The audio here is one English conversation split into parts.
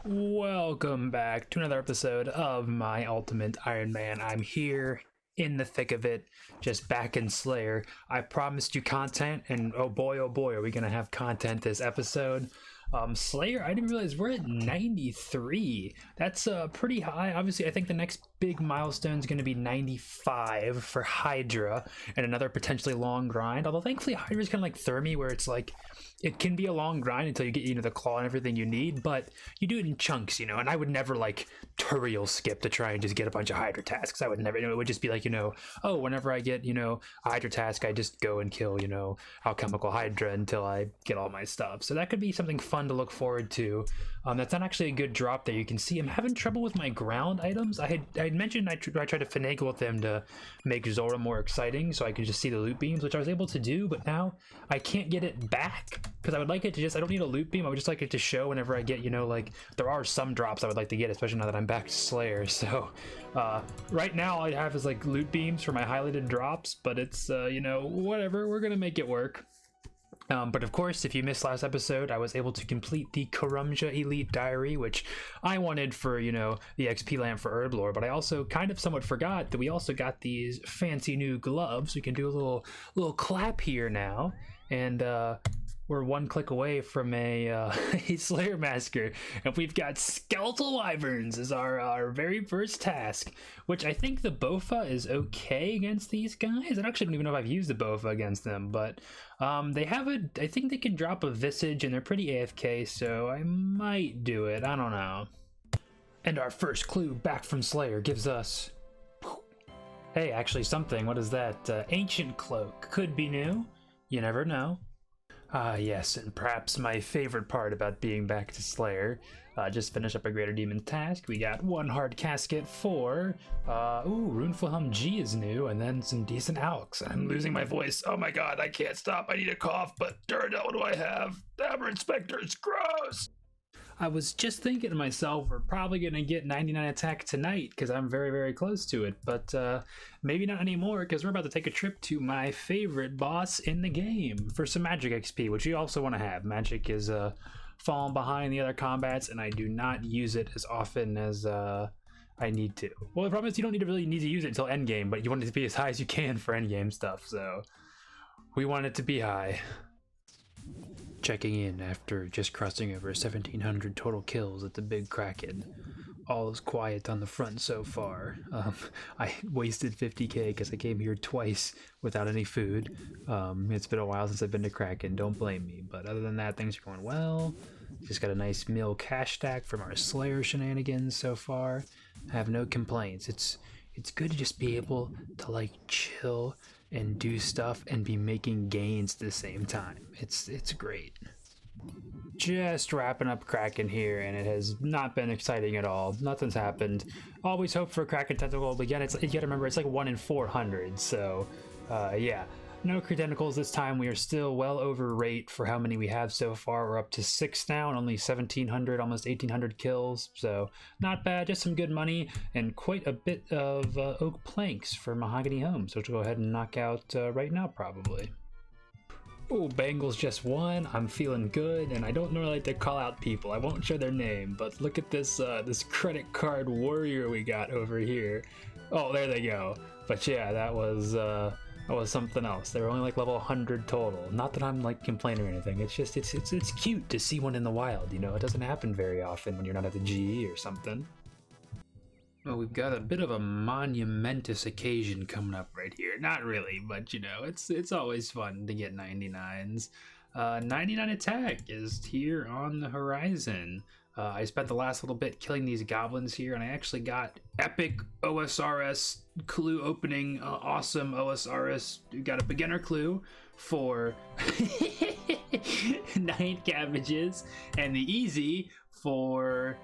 Welcome back to another episode of my Ultimate Iron Man. I'm here in the thick of it, just back in Slayer. I promised you content, and oh boy, are we gonna have content this episode. Slayer, I didn't realize we're at 93. That's pretty high. Obviously, I think the next big milestone is going to be 95 for Hydra and another potentially long grind. Although thankfully Hydra's kind of like Thermi, where it's like it can be a long grind until you get the claw and everything you need, but you do it in chunks, and I would never like tutorial skip to try and just get a bunch of Hydra tasks. I would never, it would just be like, oh, whenever I get, a Hydra task, I just go and kill, alchemical Hydra until I get all my stuff. So that could be something fun to look forward to. That's not actually a good drop there. You can see I'm having trouble with my ground items. I had mentioned I tried to finagle with them to make Zora more exciting so I could just see the loot beams, which I was able to do, but now I can't get it back because I would like it to just, I don't need a loot beam. I would just like it to show whenever I get, like there are some drops I would like to get, especially now that I'm back to Slayer. So right now all I have is like loot beams for my highlighted drops, but it's whatever, we're gonna make it work. But of course, if you missed last episode, I was able to complete the Karumja Elite Diary, which I wanted for, the XP lamp for Herblore, but I also kind of somewhat forgot that we also got these fancy new gloves. We can do a little clap here now, and we're one click away from a Slayer Massacre, and we've got Skeletal Wyverns as our very first task, which I think the Bofa is okay against these guys. I actually don't even know if I've used the Bofa against them, but they have I think they can drop a Visage, and they're pretty AFK, so I might do it. I don't know. And our first clue back from Slayer gives us, hey, actually something. What is that? Ancient Cloak. Could be new. You never know. Ah, yes, and perhaps my favorite part about being back to Slayer. Just finished up a Greater Demon task. We got one hard casket for, Runefulhum G is new, and then some decent Alks. I'm losing my voice. Oh my god, I can't stop. I need a cough, but Duradel, what do I have? Aberrant Spectre's gross! I was just thinking to myself, we're probably going to get 99 attack tonight because I'm very, very close to it, but maybe not anymore because we're about to take a trip to my favorite boss in the game for some magic XP, which you also want to have. Magic is falling behind the other combats, and I do not use it as often as I need to. Well, the problem is you don't really need to use it until endgame, but you want it to be as high as you can for endgame stuff, so we want it to be high. Checking in after just crossing over 1,700 total kills at the big Kraken. All is quiet on the front so far. I wasted 50k because I came here twice without any food. It's been a while since I've been to Kraken, don't blame me. But other than that, things are going well. Just got a nice mill cash stack from our Slayer shenanigans so far. I have no complaints. It's good to just be able to like chill and do stuff and be making gains at the same time. It's great. Just wrapping up Kraken here, and it has not been exciting at all. Nothing's happened. Always hope for a Kraken tentacle, but again, you gotta remember it's like 1 in 400. So yeah, no tentacles this time. We are still well over rate for how many we have so far. We're up to 6 now and only 1,700, almost 1,800 kills. So not bad, just some good money and quite a bit of oak planks for Mahogany Homes, which we'll go ahead and knock out right now probably. Oh, Bengals just won. I'm feeling good, and I don't normally like to call out people. I won't share their name, but look at this this credit card warrior we got over here. Oh, there they go. But yeah, that was something else. They were only like level 100 total. Not that I'm like complaining or anything. It's just it's cute to see one in the wild. It doesn't happen very often when you're not at the GE or something. Well, we've got a bit of a monumentous occasion coming up right here. Not really, but it's always fun to get 99s. 99 attack is here on the horizon. I spent the last little bit killing these goblins here, and I actually got epic OSRS clue opening. Awesome OSRS. We got a beginner clue for 9 cabbages, and the easy for,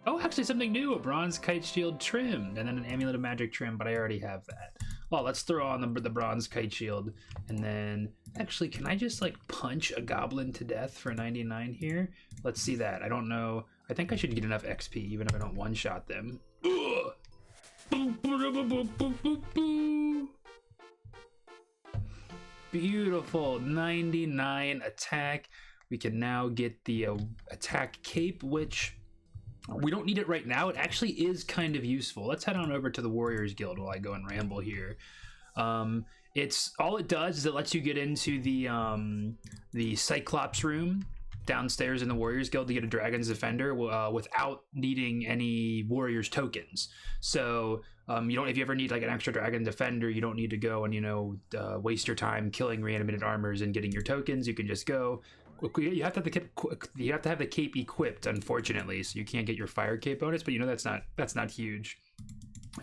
oh, actually something new, a bronze kite shield trim, and then an amulet of magic trim, but I already have that. Well, let's throw on the bronze kite shield, and then actually, can I just like punch a goblin to death for 99 here? Let's see that. I don't know. I think I should get enough XP even if I don't one-shot them. Beautiful 99 attack. We can now get the attack cape, which We don't need it right now. It actually is kind of useful. Let's head on over to the Warriors Guild while I go and ramble here. It's all it does is it lets you get into the Cyclops room downstairs in the Warriors Guild to get a Dragon's Defender without needing any Warriors tokens. So you don't, if you ever need like an extra Dragon Defender, you don't need to go and waste your time killing reanimated armors and getting your tokens. You can just go. You have to have the cape equipped, unfortunately, so you can't get your fire cape bonus. But that's not huge.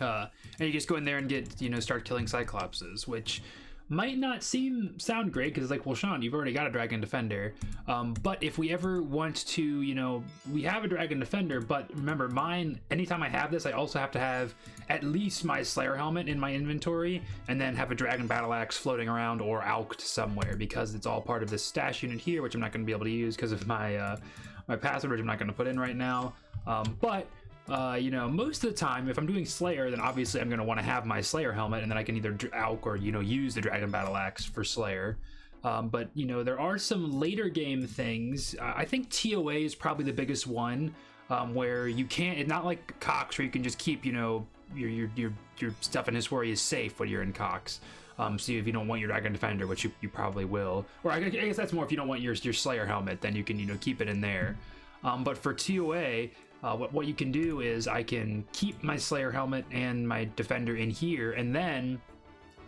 And you just go in there and get start killing Cyclopses, which might not sound great because it's like, well, Sean, you've already got a Dragon Defender. But if we ever want to, we have a Dragon Defender, but remember, mine, anytime I have this, I also have to have at least my Slayer helmet in my inventory, and then have a Dragon Battle Axe floating around or alked somewhere, because it's all part of this stash unit here, which I'm not going to be able to use because of my my password, which I'm not going to put in right now. But most of the time, if I'm doing Slayer, then obviously I'm going to want to have my Slayer helmet, and then I can either alk or use the Dragon Battle Axe for Slayer. But there are some later game things. I think TOA is probably the biggest one, where you can't. It's not like Cox, where you can just keep your stuff in Histori is safe when you're in Cox. So if you don't want your Dragon Defender, which you probably will, or I guess that's more if you don't want your Slayer helmet, then you can keep it in there. But for TOA. What you can do is I can keep my Slayer helmet and my Defender in here, and then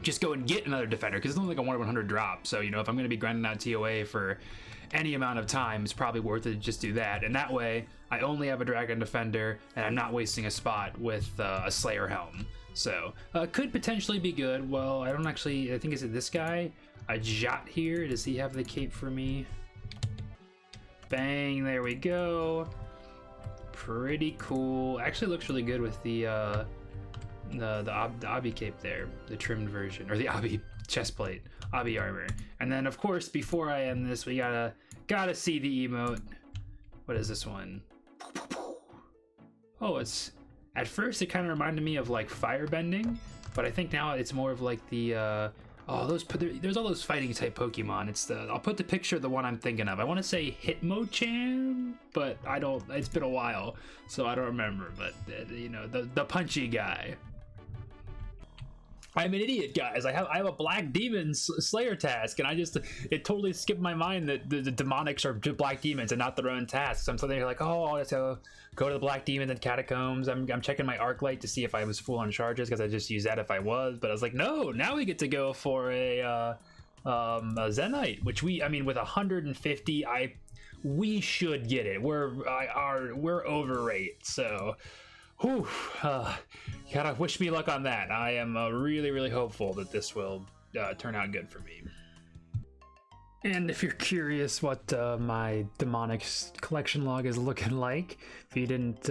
just go and get another Defender, because it's only like a 1 in 100 drop. So if I'm going to be grinding out TOA for any amount of time, it's probably worth it to just do that. And that way, I only have a Dragon Defender, and I'm not wasting a spot with a Slayer helm. So could potentially be good. Well, I think, is it this guy? A Jot here. Does he have the cape for me? Bang! There we go. Pretty cool. Actually looks really good with the Abi cape there, the trimmed version, or the Abi chestplate, Abi armor. And then of course, before I end this, we gotta see the emote. What is this one? Oh, at first it kind of reminded me of like firebending, but I think now it's more of like the there's all those fighting type Pokemon. I'll put the picture of the one I'm thinking of. I want to say Hitmonchan, but I don't. It's been a while, so I don't remember. But the punchy guy. I'm an idiot, guys. I have a Black Demon Slayer task, and it totally skipped my mind that the demonics are Black Demons and not their own tasks. I'm sitting there like, oh, let's go to the Black Demons and Catacombs. I'm checking my arc light to see if I was full on charges, because I just used that if I was. But I was like, no, now we get to go for a Zenite, which with 150, we should get it. We're overrate, so. Whew, gotta wish me luck on that. I am really, really hopeful that this will turn out good for me. And if you're curious what my demonic collection log is looking like, if you didn't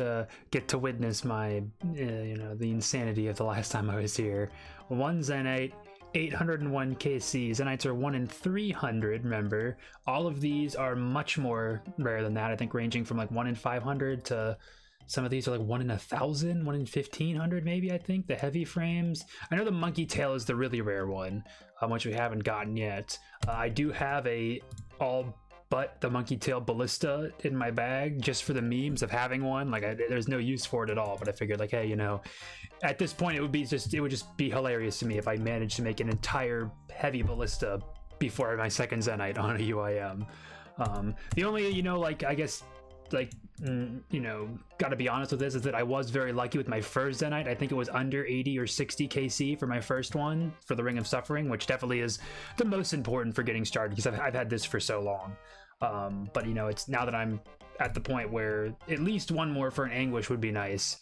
get to witness my, the insanity of the last time I was here, 1 Zenite, 801 KC. Zenites are 1 in 300, remember. All of these are much more rare than that, I think ranging from like 1 in 500 to... Some of these are like 1 in 1,000, 1 in 1,500 maybe, I think, the heavy frames. I know the Monkey Tail is the really rare one, which we haven't gotten yet. I do have all but the Monkey Tail Ballista in my bag just for the memes of having one. Like, there's no use for it at all, but I figured like, hey, at this point it would just be hilarious to me if I managed to make an entire heavy Ballista before my second Zenite on a UIM. The only, I guess... gotta be honest with this, is that I was very lucky with my first Zenite. I think it was under 80 or 60 KC for my first one, for the Ring of Suffering, which definitely is the most important for getting started, because I've had this for so long. But it's now that I'm at the point where at least one more for an Anguish would be nice.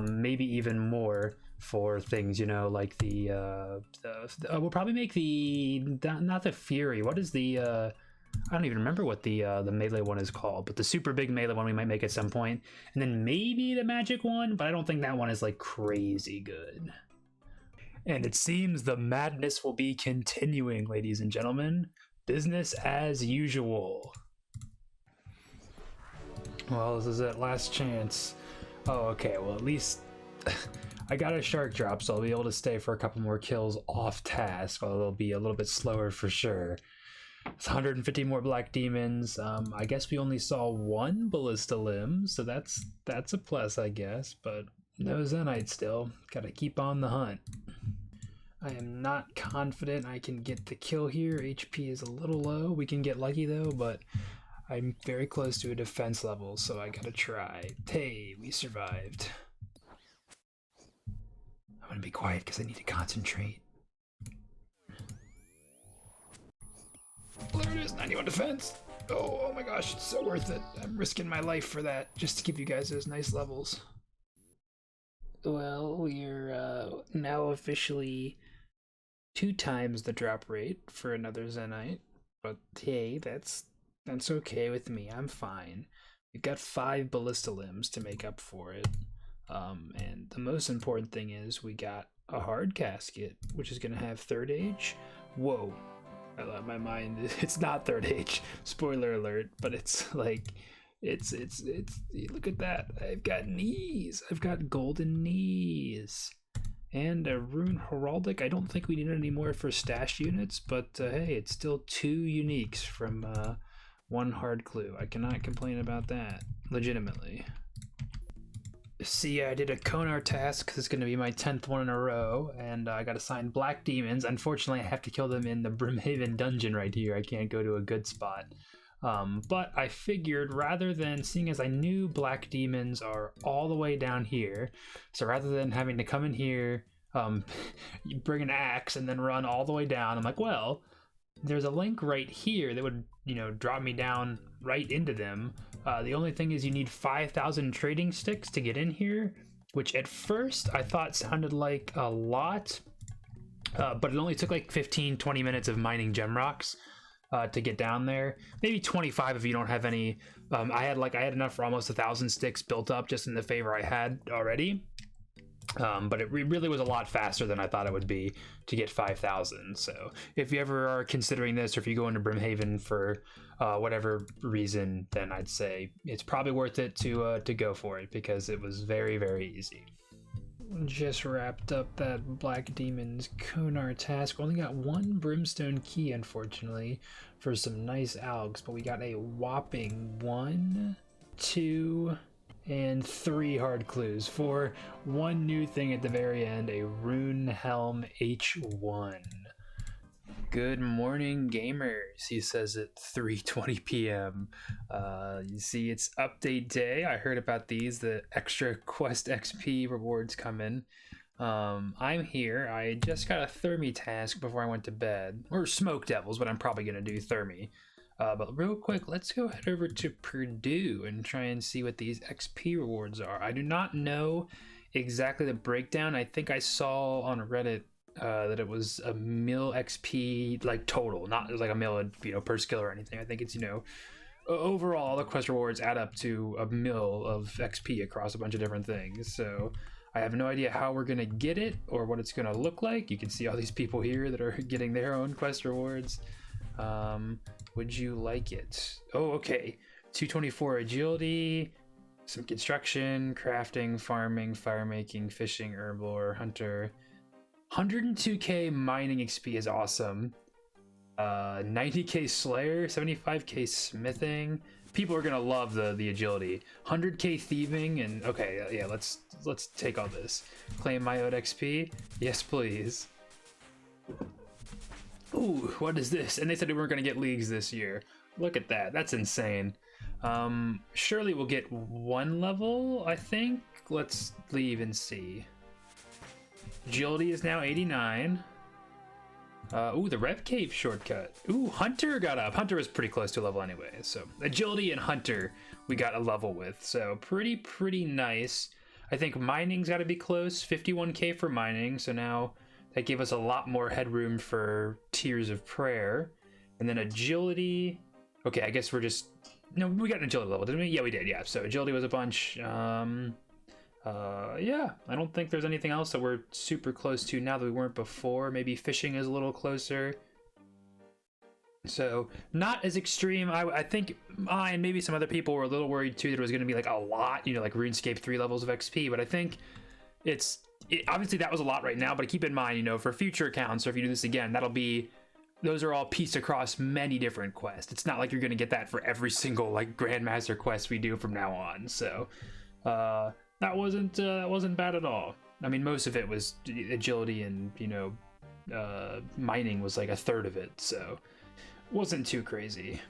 Maybe even more for things, like we'll probably make not the Fury. What is the... I don't even remember what the melee one is called, but the super big melee one we might make at some point, and then maybe the magic one, but I don't think that one is like crazy good. And it seems the madness will be continuing, ladies and gentlemen. Business as usual. Well, this is it, last chance. Oh, okay, well at least I got a shark drop, so I'll be able to stay for a couple more kills off task, although it'll be a little bit slower for sure. It's 150 more black demons. I guess we only saw one ballista limb, so that's a plus, I guess. But no Zenite still. Gotta keep on the hunt. I am not confident I can get the kill here. HP is a little low. We can get lucky though, but I'm very close to a defense level, so I gotta try. Hey, we survived. I'm gonna be quiet because I need to concentrate. There it is, 91 defense. Oh my gosh, it's so worth it. I'm risking my life for that, just to give you guys those nice levels. Well, we're now officially 2 times the drop rate for another Zenite, but hey, that's okay with me. I'm fine. We've got 5 ballista limbs to make up for it, and the most important thing is we got a hard casket, which is gonna have 3rd age. Whoa, I let my mind. It's not 3rd age. Spoiler alert! But it's like. It's look at that. I've got knees. I've got golden knees. And a rune heraldic. I don't think we need any more for stash units, but hey, it's still 2 uniques from 1 hard clue. I cannot complain about that, legitimately. See, I did a Konar task. This is going to be my 10th one in a row, and I got assigned black demons. Unfortunately, I have to kill them in the Brimhaven dungeon right here. I can't go to a good spot. But I figured rather than, seeing as I knew black demons are all the way down here, so rather than having to come in here, bring an axe and then run all the way down, I'm like, well, there's a link right here that would, drop me down right into them. The only thing is you need 5,000 trading sticks to get in here, which at first I thought sounded like a lot, but it only took like 15-20 minutes of mining gem rocks. To get down there, maybe 25 if you don't have any. I had enough for almost 1,000 sticks built up just in the favor I had already, but it really was a lot faster than I thought it would be to get 5,000. So if you ever are considering this, or if you go into Brimhaven for whatever reason, then I'd say it's probably worth it to go for it, because it was very, very easy. Just wrapped up that Black Demon's Konar task. Only got 1 brimstone key, unfortunately, for some nice algs, but we got a whopping 1, 2, and 3 hard clues for 1 new thing at the very end, a rune helm H1. Good morning, gamers, he says at 3:20 p.m. You see, it's update day. I heard about these, the extra quest XP rewards coming. I'm here. I just got a Thermi task before I went to bed. Or Smoke Devils, but I'm probably going to do Thermi. But real quick, let's go head over to Purdue and try and see what these XP rewards are. I do not know exactly the breakdown. I think I saw on Reddit that it was a mil XP like total, not like a mil per skill or anything. I think it's overall the quest rewards add up to a mil of XP across a bunch of different things. So I have no idea how we're gonna get it or what it's gonna look like. You can see all these people here that are getting their own quest rewards. Would you like it? Oh, okay. 224 agility, some construction, crafting, farming, fire making, fishing, herblore, hunter. 102k mining XP is awesome. 90k slayer, 75k smithing. People are gonna love the agility. 100k thieving, and okay, yeah, let's take all this. Claim my owed XP. Yes, please. Ooh, what is this? And they said we weren't gonna get leagues this year. Look at that. That's insane. Surely we'll get 1 level, I think. Let's leave and see. Agility is now 89. Ooh, the Rev Cave shortcut. Ooh, Hunter got up. Hunter was pretty close to a level anyway. So agility and Hunter we got a level with. So pretty nice. I think mining's got to be close. 51k for mining. So now that gave us a lot more headroom for Tears of Prayer. And then agility. Okay, I guess we're just... No, we got an agility level, didn't we? Yeah, we did, yeah. So agility was a bunch. Yeah, I don't think there's anything else that we're super close to now that we weren't before. Maybe fishing is a little closer. So not as extreme. I think I and maybe some other people were a little worried too that it was going to be like a lot, like RuneScape 3 levels of XP. But I think obviously that was a lot right now. But keep in mind, for future accounts, or if you do this again, that'll be those are all pieced across many different quests. It's not like you're going to get that for every single like Grandmaster quest we do from now on. So that wasn't bad at all. I mean, most of it was agility, and mining was like a third of it, so it wasn't too crazy.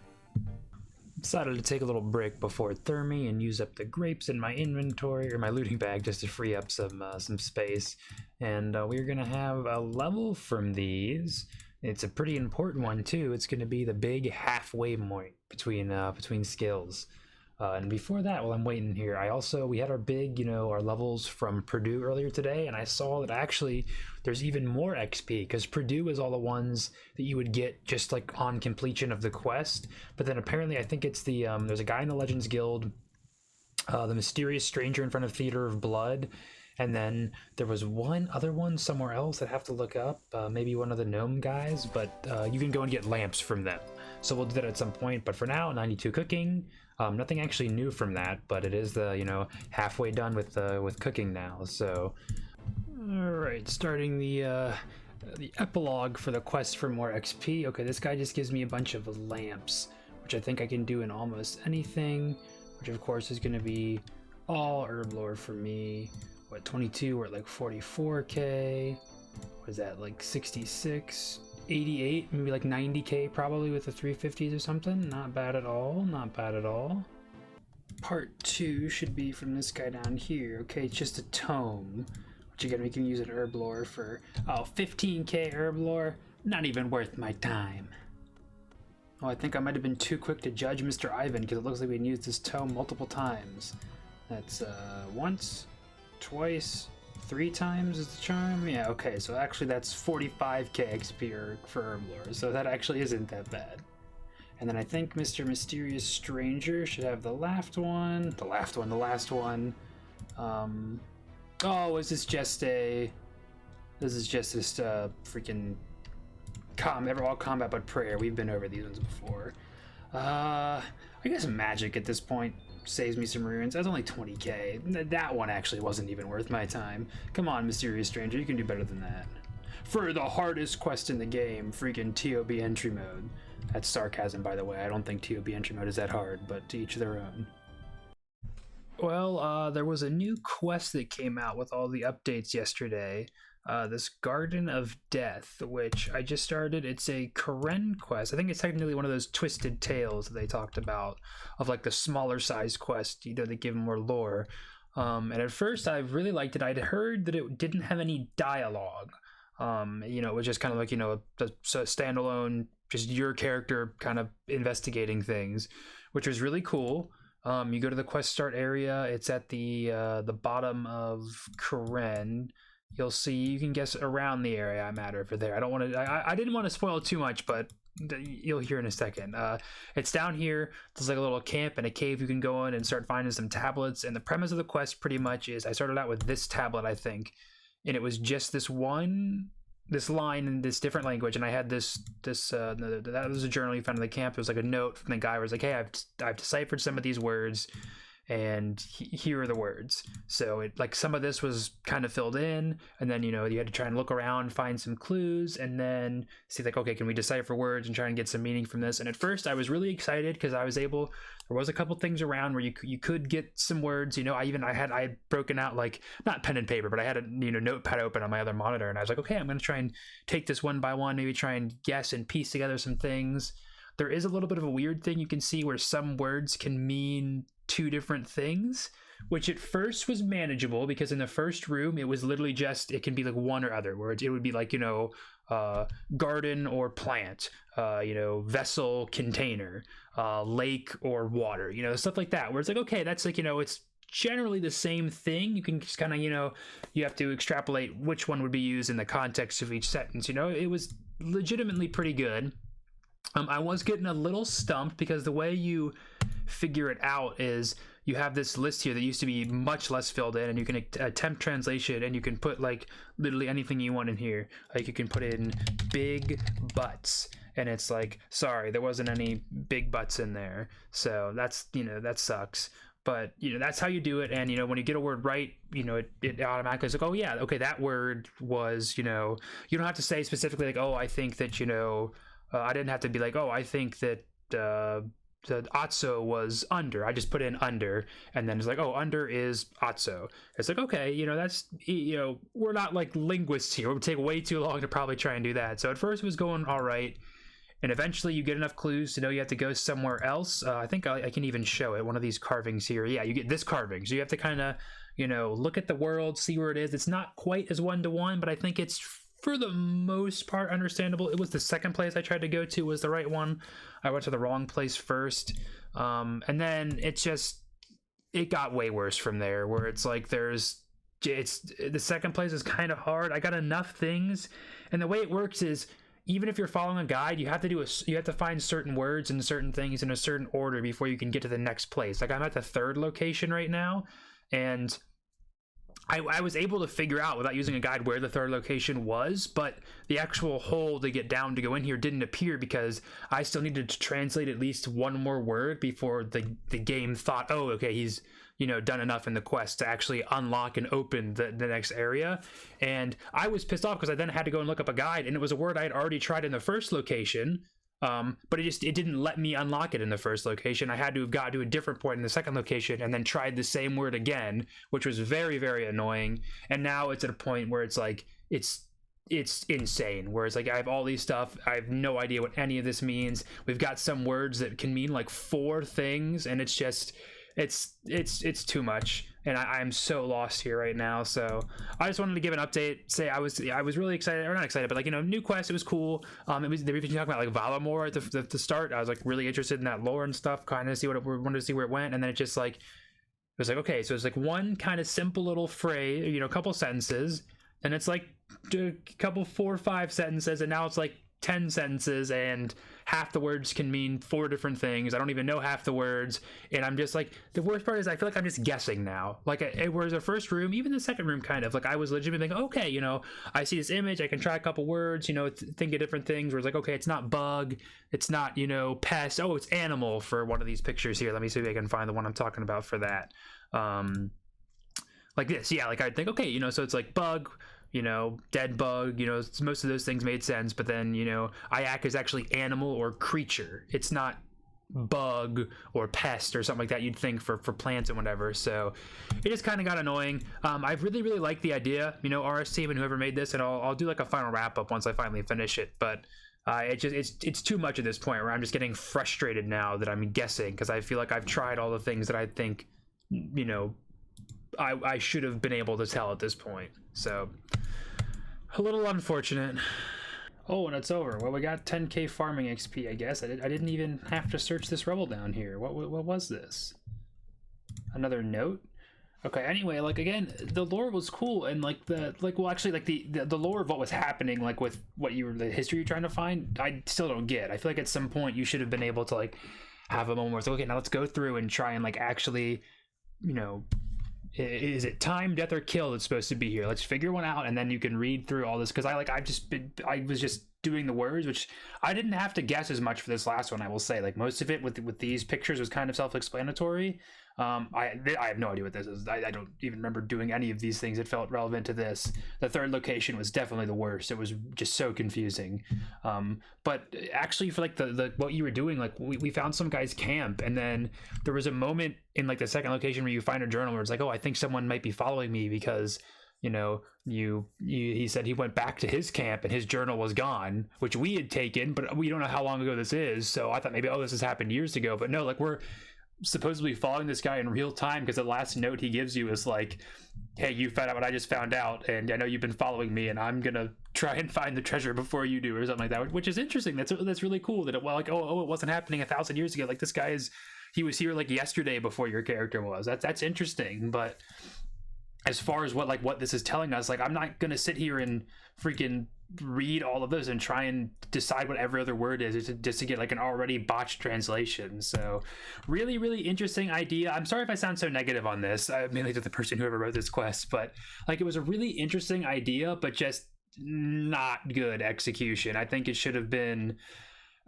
Decided to take a little break before Thermi and use up the grapes in my inventory, or my looting bag, just to free up some space. And we're gonna have a level from these. It's a pretty important one too. It's gonna be the big halfway point between skills. And before that, while I'm waiting here, we had our big, our levels from Purdue earlier today, and I saw that actually there's even more XP, because Purdue is all the ones that you would get just like on completion of the quest. But then apparently, I think it's the there's a guy in the Legends Guild, the mysterious stranger in front of Theater of Blood, and then there was one other one somewhere else I'd have to look up, maybe one of the gnome guys, but you can go and get lamps from them. So we'll do that at some point. But for now, 92 cooking. Nothing actually new from that, but it is the halfway done with cooking now. So, all right, starting the epilogue for the quest for more XP. Okay, this guy just gives me a bunch of lamps, which I think I can do in almost anything. Which of course is going to be all herb lore for me. What, 22? We're at like 44k. What is that, like 66? 88, maybe like 90k probably with the 350s or something. Not bad at all, not bad at all. Part 2 should be from this guy down here. Okay, it's just a tome, which again we can use an herb lore for 15k herb lore. Not even worth my time. Oh, I think I might have been too quick to judge Mr. Ivan, because it looks like we used this tome multiple times. That's once, twice, 3 times is the charm. Yeah, okay, so actually that's 45k XP for herb lore, so that actually isn't that bad. And then I think Mr. Mysterious Stranger should have the last one. Oh, is this just a... This is just this freaking... all combat but prayer. We've been over these ones before. I guess magic at this point saves me some runes. That's only 20k. That one actually wasn't even worth my time. Come on, Mysterious Stranger, you can do better than that. For the hardest quest in the game, freaking TOB entry mode. That's sarcasm, by the way. I don't think TOB entry mode is that hard, but to each their own. Well, there was a new quest that came out with all the updates yesterday. This Garden of Death, which I just started. It's a Karen quest. I think it's technically one of those Twisted Tales that they talked about, of like the smaller size quest, they give more lore. And at first I really liked it. I'd heard that it didn't have any dialogue. It was just kind of like, a standalone, just your character kind of investigating things, which was really cool. You go to the quest start area. It's at the bottom of Karen. You'll see, you can guess around the area I'm at over there. I didn't want to spoil too much, but you'll hear in a second. It's down here. There's like a little camp and a cave you can go in and start finding some tablets. And the premise of the quest pretty much is, I started out with this tablet, I think, and it was just this line in this different language. And I had that was a journal you found in the camp. It was like a note from the guy where it's like, hey, I've deciphered some of these words, and here are the words. So it, like, some of this was kind of filled in, and then you had to try and look around, find some clues, and then see like, okay, can we decipher words and try and get some meaning from this? And at first I was really excited because there was a couple things around where you could get some words. I had broken out, like, not pen and paper, but I had a notepad open on my other monitor, and I was like, okay, I'm gonna try and take this one by one, maybe try and guess and piece together some things. There is a little bit of a weird thing you can see where some words can mean 2 different things, which at first was manageable, because in the first room it was literally just, it can be like one or other words. It would be like, garden or plant, vessel, container, lake or water, stuff like that, where it's like, okay, that's like, it's generally the same thing. You can just kind of, you have to extrapolate which one would be used in the context of each sentence. It was legitimately pretty good. I was getting a little stumped because the way you figure it out is you have this list here that used to be much less filled in, and you can attempt translation, and you can put like literally anything you want in here. Like you can put in big butts, and it's like, sorry, there wasn't any big butts in there. So that's, that sucks. But that's how you do it. And when you get a word right, it automatically is like, oh yeah, okay, that word was, you don't have to say specifically like, oh, I think that I didn't have to be like, oh, I think that the Atso was under. I just put in under, and then it's like, oh, under is Atso. It's like, okay, that's, we're not like linguists here. It would take way too long to probably try and do that. So at first it was going all right, and eventually you get enough clues to know you have to go somewhere else. I think I can even show it. One of these carvings here. Yeah, you get this carving. So you have to kind of, look at the world, see where it is. It's not quite as one-to-one, but I think it's, for the most part, understandable. It was the second place I tried to go to was the right one. I went to the wrong place first. And then it got way worse from there, where it's like the second place is kind of hard. I got enough things, and the way it works is, even if you're following a guide, you have to find certain words and certain things in a certain order before you can get to the next place. Like, I'm at the third location right now, and I was able to figure out without using a guide where the third location was, but the actual hole to get down to go in here didn't appear because I still needed to translate at least one more word before the game thought, oh, okay, he's done enough in the quest to actually unlock and open the next area. And I was pissed off because I then had to go and look up a guide, and it was a word I had already tried in the first location. But it didn't let me unlock it in the first location. I had to have got to a different point in the second location and then tried the same word again, which was very, very annoying. And now it's at a point where it's like, it's insane. Whereas like, I have all these stuff, I have no idea what any of this means. We've got some words that can mean like 4 things, and it's just, it's too much, and I'm so lost here right now. So I just wanted to give an update, say I was really excited, or not excited, but like, new quest. It was cool. They were even talking about like Valamore at the start. I was like really interested in that lore and stuff, kind of wanted to see where it went. And then it just like, it was like, okay, so it's like one kind of simple little phrase, a couple sentences, and it's like a couple 4 or 5 sentences, and now it's like 10 sentences, and half the words can mean 4 different things. I don't even know half the words, and I'm just like, the worst part is I feel like I'm just guessing now. Like, whereas the first room, even the second room, kind of like, I was legitimately thinking, okay, I see this image, I can try a couple words, think of different things, where it's like, okay, it's not bug, it's not, pest, oh, it's animal for one of these pictures here. Let me see if I can find the one I'm talking about for that. Like this, yeah, like I'd think, okay, so it's like bug, dead bug, most of those things made sense, but then, Ayak is actually animal or creature. It's not bug or pest or something like that you'd think for plants and whatever. So it just kind of got annoying. I really, really like the idea, RS team and whoever made this, and I'll do like a final wrap up once I finally finish it, but it's too much at this point where I'm just getting frustrated now that I'm guessing, because I feel like I've tried all the things that I think, I should have been able to tell at this point. So a little unfortunate. Oh, and it's over. Well, we got 10k farming XP, I guess. I didn't even have to search this rebel down here. What was this? Another note? Okay, anyway, like, again, the lore was cool, and like the lore of what was happening, like with the history you're trying to find, I still don't get. I feel like at some point you should have been able to like have a moment where it's like, okay, now let's go through and try and like actually, is it time, death, or kill that's supposed to be here? Let's figure one out, and then you can read through all this, because I was just doing the words, which I didn't have to guess as much for this last one. I will say, like, most of it with these pictures was kind of self-explanatory. I have no idea what this is. I don't even remember doing any of these things that felt relevant to this. The third location was definitely the worst. It was just so confusing. But actually, for like the what you were doing, like we found some guy's camp, and then there was a moment in like the second location where you find a journal where it's like, oh, I think someone might be following me because he said he went back to his camp and his journal was gone, which we had taken, but we don't know how long ago this is. So I thought maybe, oh, this has happened years ago, but no, like we're supposedly following this guy in real time, because the last note he gives you is like, hey, you found out what I just found out, and I know you've been following me, and I'm gonna try and find the treasure before you do, or something like that, which is interesting. That's really cool that it wasn't happening 1,000 years ago. Like, this guy he was here like yesterday before your character was. That's interesting. But as far as what this is telling us, like, I'm not gonna sit here and freaking read all of those and try and decide what every other word is just to get like an already botched translation. So really, really interesting idea. I'm sorry if I sound so negative on this, mainly to the person whoever wrote this quest, but like, it was a really interesting idea, but just not good execution. I think it should have been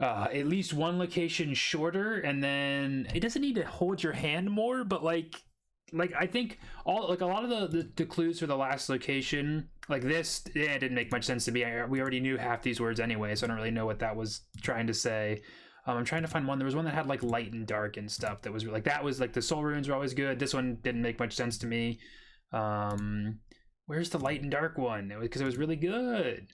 at least one location shorter, and then it doesn't need to hold your hand more, but like I think a lot of the clues for the last location like this, it didn't make much sense to me. We already knew half these words anyway, so I don't really know what that was trying to say. I'm trying to find one. There was one that had like light and dark and stuff that was like, that was like, the soul runes were always good. This one didn't make much sense to me. Where's the light and dark one? Because it was really good.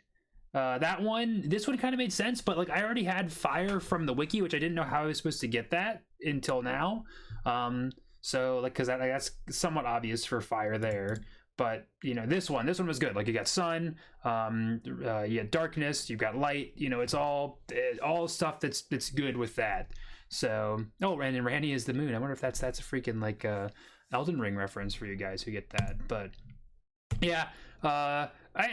That one, this one kind of made sense, but like I already had fire from the wiki, which I didn't know how I was supposed to get that until now. So like, because that's somewhat obvious for fire there. But you know, this one was good. Like you got sun, you got darkness, you've got light. You know, it's all stuff that's good with that. So and Randy is the moon. I wonder if that's a freaking like Elden Ring reference for you guys who get that. But yeah, I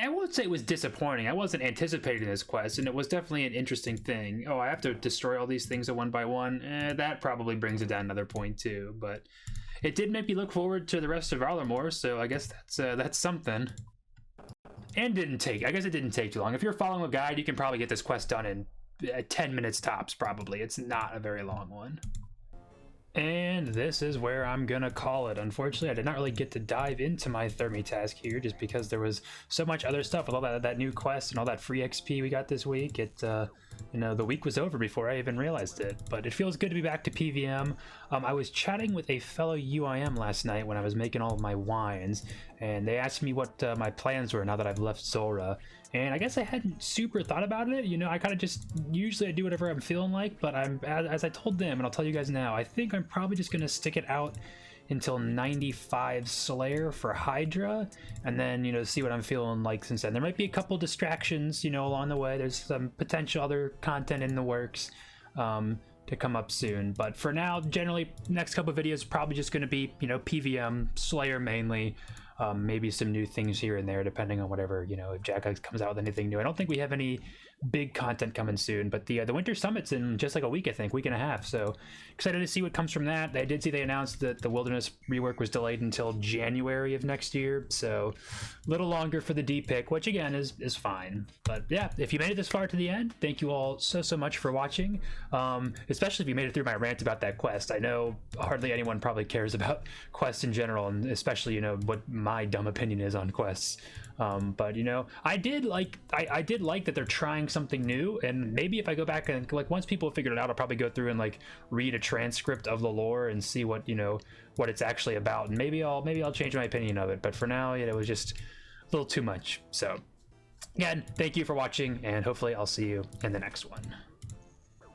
won't say it was disappointing. I wasn't anticipating this quest, and it was definitely an interesting thing. Oh, I have to destroy all these things one by one. That probably brings it down another point too. But it did make me look forward to the rest of Valor more, so I guess that's something. And I guess it didn't take too long. If you're following a guide, you can probably get this quest done in 10 minutes tops, probably. It's not a very long one. And this is where I'm gonna call it. Unfortunately, I did not really get to dive into my Thermi task here just because there was so much other stuff with all that new quest and all that free XP we got this week. You know, the week was over before I even realized it, but it feels good to be back to PVM. I was chatting with a fellow UIM last night when I was making all of my wines, and they asked me what my plans were now that I've left Zulrah. And I guess I hadn't super thought about it. You know, I kind of just, usually I do whatever I'm feeling like, but as I told them, and I'll tell you guys now, I think I'm probably just going to stick it out until 95 Slayer for Hydra, and then, you know, see what I'm feeling like since then. There might be a couple distractions, you know, along the way. There's some potential other content in the works to come up soon. But for now, generally, next couple of videos probably just going to be, you know, PVM, Slayer mainly. Maybe some new things here and there, depending on whatever, you know, if Jagex comes out with anything new. I don't think we have any big content coming soon, but the Winter Summit's in just like a week, I think, week and a half. So excited to see what comes from that. I did see they announced that the Wilderness rework was delayed until January of next year, so a little longer for the D pick, which again is fine. But yeah, if you made it this far to the end, thank you all so much for watching. Especially if you made it through my rant about that quest. I know hardly anyone probably cares about quests in general, and especially, you know, what my dumb opinion is on quests. But you know, I did like that they're trying something new, and maybe if I go back and like once people figure it out, I'll probably go through and like read a transcript of the lore and see what, you know, what it's actually about, and maybe I'll change my opinion of it. But for now, it was just a little too much. So again, thank you for watching, and hopefully I'll see you in the next one.